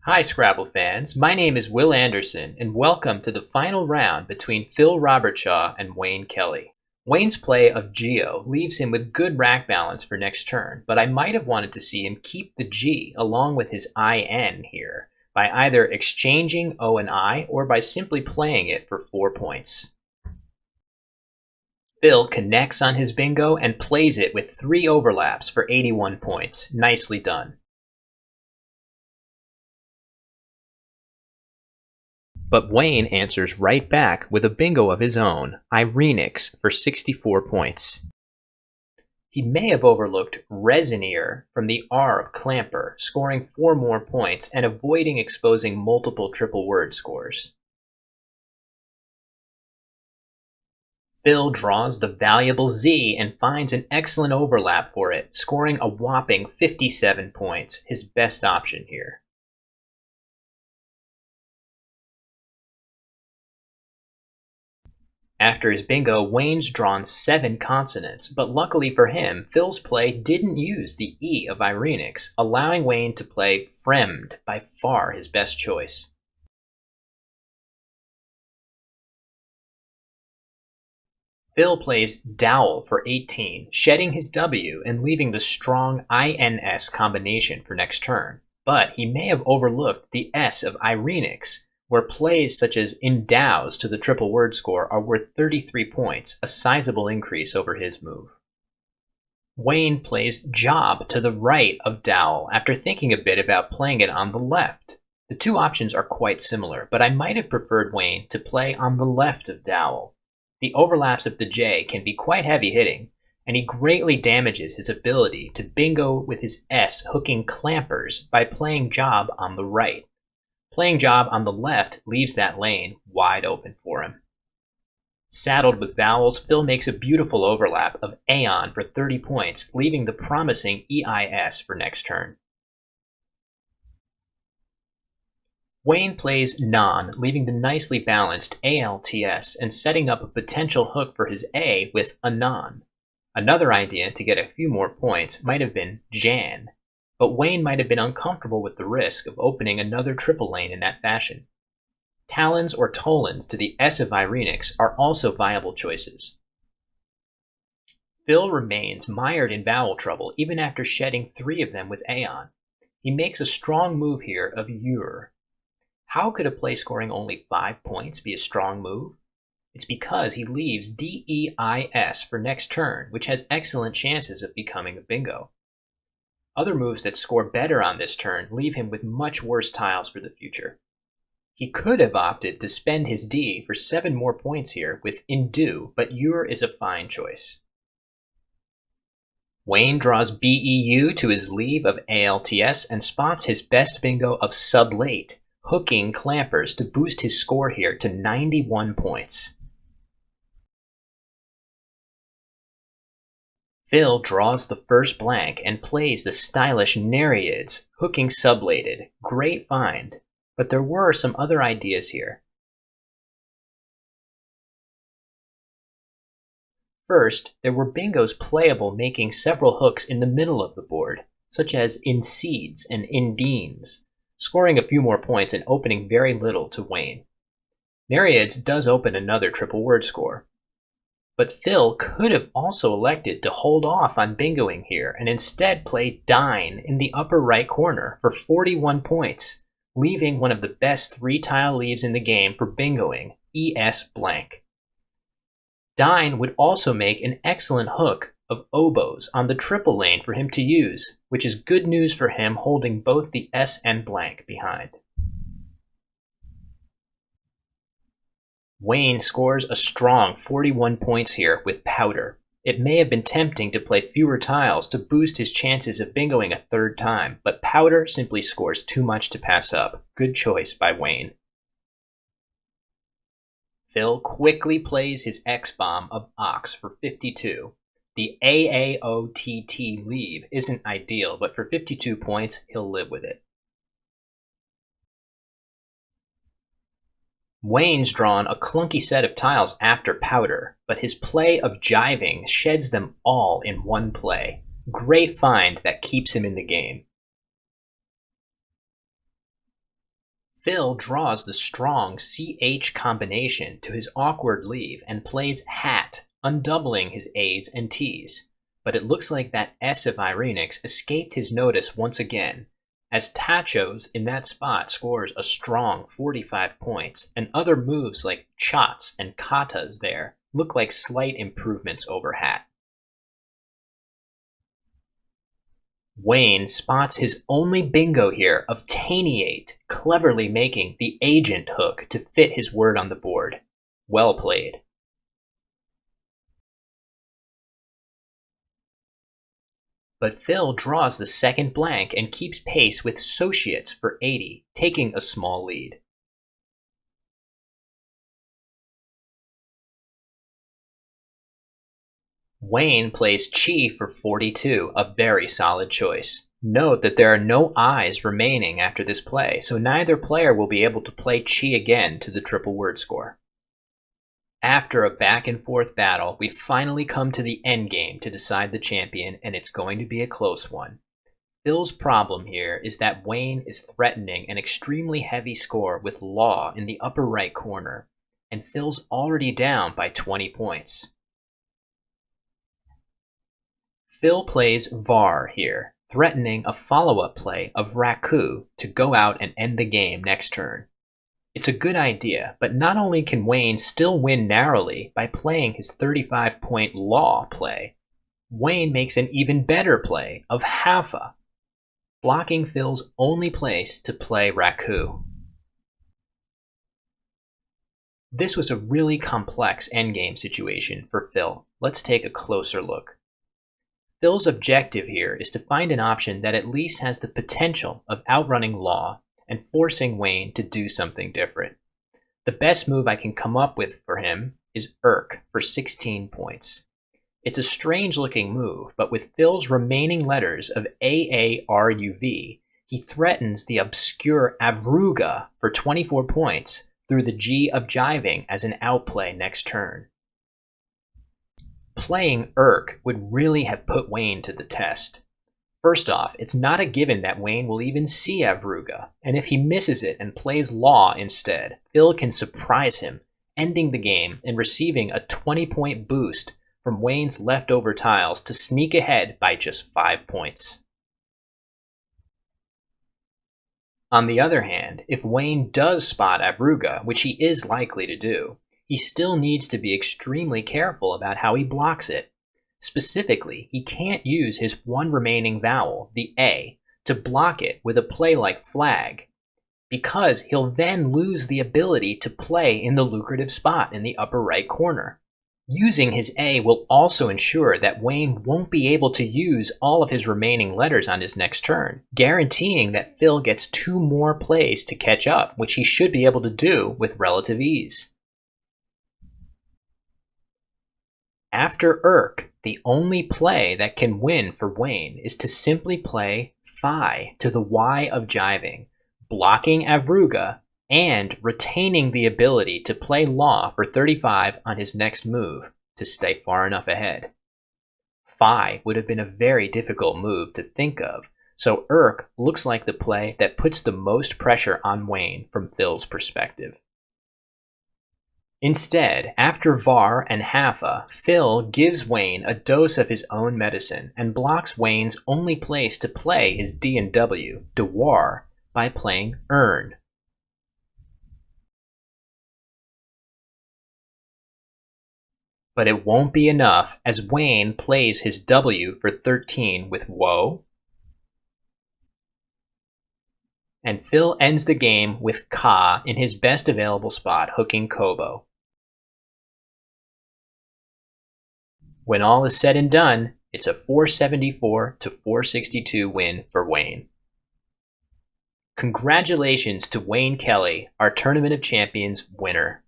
Hi Scrabble fans, my name is Will Anderson and welcome to the final round between Phil Robertshaw and Wayne Kelly. Wayne's play of GO leaves him with good rack balance for next turn, but I might have wanted to see him keep the G along with his IN here, by either exchanging O and I or by simply playing it for 4 points. Phil connects on his bingo and plays it with 3 overlaps for 81 points. Nicely done. But Wayne answers right back with a bingo of his own, Irenix, for 64 points. He may have overlooked Resinier from the R of Clamper, scoring 4 more points and avoiding exposing multiple triple word scores. Phil draws the valuable Z and finds an excellent overlap for it, scoring a whopping 57 points, his best option here. After his bingo, Wayne's drawn 7 consonants, but luckily for him, Phil's play didn't use the E of Irenix, allowing Wayne to play Fremd, by far his best choice. Phil plays Dowel for 18, shedding his W and leaving the strong INS combination for next turn, but he may have overlooked the S of Irenix, where plays such as Endows to the triple word score are worth 33 points, a sizable increase over his move. Wayne plays Job to the right of Dowel after thinking a bit about playing it on the left. The two options are quite similar, but I might have preferred Wayne to play on the left of Dowel. The overlaps of the J can be quite heavy hitting, and he greatly damages his ability to bingo with his S hooking clampers by playing Job on the right. Playing Job on the left leaves that lane wide open for him. Saddled with vowels, Phil makes a beautiful overlap of Aeon for 30 points, leaving the promising EIS for next turn. Wayne plays Non, leaving the nicely balanced ALTS and setting up a potential hook for his A with Anon. Another idea to get a few more points might have been Jan, but Wayne might have been uncomfortable with the risk of opening another triple lane in that fashion. Talons or Tolans to the S of Irenix are also viable choices. Phil remains mired in vowel trouble even after shedding 3 of them with Aeon. He makes a strong move here of Ur. How could a play scoring only 5 points be a strong move? It's because he leaves DEIS for next turn, which has excellent chances of becoming a bingo. Other moves that score better on this turn leave him with much worse tiles for the future. He could have opted to spend his D for 7 more points here with Indu, but Ur is a fine choice. Wayne draws BEU to his leave of ALTS and spots his best bingo of Sublate, hooking clampers to boost his score here to 91 points. Phil draws the first blank and plays the stylish Nereids, hooking sublated. Great find, but there were some other ideas here. First, there were bingos playable making several hooks in the middle of the board, such as in Seeds and in Deans, scoring a few more points and opening very little to Wayne. Nereids does open another triple word score. But Phil could have also elected to hold off on bingoing here and instead play Dine in the upper right corner for 41 points, leaving one of the best 3-tile leaves in the game for bingoing, ES blank. Dine would also make an excellent hook of oboes on the triple lane for him to use, which is good news for him holding both the S and blank behind. Wayne scores a strong 41 points here with Powder. It may have been tempting to play fewer tiles to boost his chances of bingoing a 3rd time, but Powder simply scores too much to pass up. Good choice by Wayne. Phil quickly plays his X-bomb of Ox for 52. The AAOTT leave isn't ideal, but for 52 points, he'll live with it. Wayne's drawn a clunky set of tiles after Powder, but his play of Jiving sheds them all in one play. Great find that keeps him in the game. Phil draws the strong CH combination to his awkward leave and plays hat, undoubling his A's and T's. But it looks like that S of Irenix escaped his notice once again, as Tachos in that spot scores a strong 45 points, and other moves like chots and katas there look like slight improvements over hat. Wayne spots his only bingo here of Taniate, cleverly making the agent hook to fit his word on the board. Well played. But Phil draws the second blank and keeps pace with Sociates for 80, taking a small lead. Wayne plays Chi for 42, a very solid choice. Note that there are no I's remaining after this play, so neither player will be able to play Chi again to the triple word score. After a back and forth battle, we finally come to the endgame to decide the champion, and it's going to be a close one. Phil's problem here is that Wayne is threatening an extremely heavy score with Law in the upper right corner, and Phil's already down by 20 points. Phil plays Var here, threatening a follow-up play of Raku to go out and end the game next turn. It's a good idea, but not only can Wayne still win narrowly by playing his 35-point Law play, Wayne makes an even better play of Hafa, blocking Phil's only place to play Raku. This was a really complex endgame situation for Phil. Let's take a closer look. Phil's objective here is to find an option that at least has the potential of outrunning Law and forcing Wayne to do something different. The best move I can come up with for him is Urk for 16 points. It's a strange looking move, but with Phil's remaining letters of AARUV, he threatens the obscure Avruga for 24 points through the G of jiving as an outplay next turn. Playing Urk would really have put Wayne to the test. First off, it's not a given that Wayne will even see Avruga, and if he misses it and plays Law instead, Phil can surprise him, ending the game and receiving a 20-point boost from Wayne's leftover tiles to sneak ahead by just 5 points. On the other hand, if Wayne does spot Avruga, which he is likely to do, he still needs to be extremely careful about how he blocks it. Specifically, he can't use his one remaining vowel, the A, to block it with a play like Flag, because he'll then lose the ability to play in the lucrative spot in the upper right corner. Using his A will also ensure that Wayne won't be able to use all of his remaining letters on his next turn, guaranteeing that Phil gets 2 more plays to catch up, which he should be able to do with relative ease. After Urk, the only play that can win for Wayne is to simply play Phi to the Y of jiving, blocking Avruga and retaining the ability to play Law for 35 on his next move to stay far enough ahead. Phi would have been a very difficult move to think of, so Urk looks like the play that puts the most pressure on Wayne from Phil's perspective. Instead, after Var and Hafa, Phil gives Wayne a dose of his own medicine and blocks Wayne's only place to play his D and W, Dewar, by playing Earn. But it won't be enough as Wayne plays his W for 13 with Woe, and Phil ends the game with Ka in his best available spot, hooking Kobo. When all is said and done, it's a 474 to 462 win for Wayne. Congratulations to Wayne Kelly, our Tournament of Champions winner.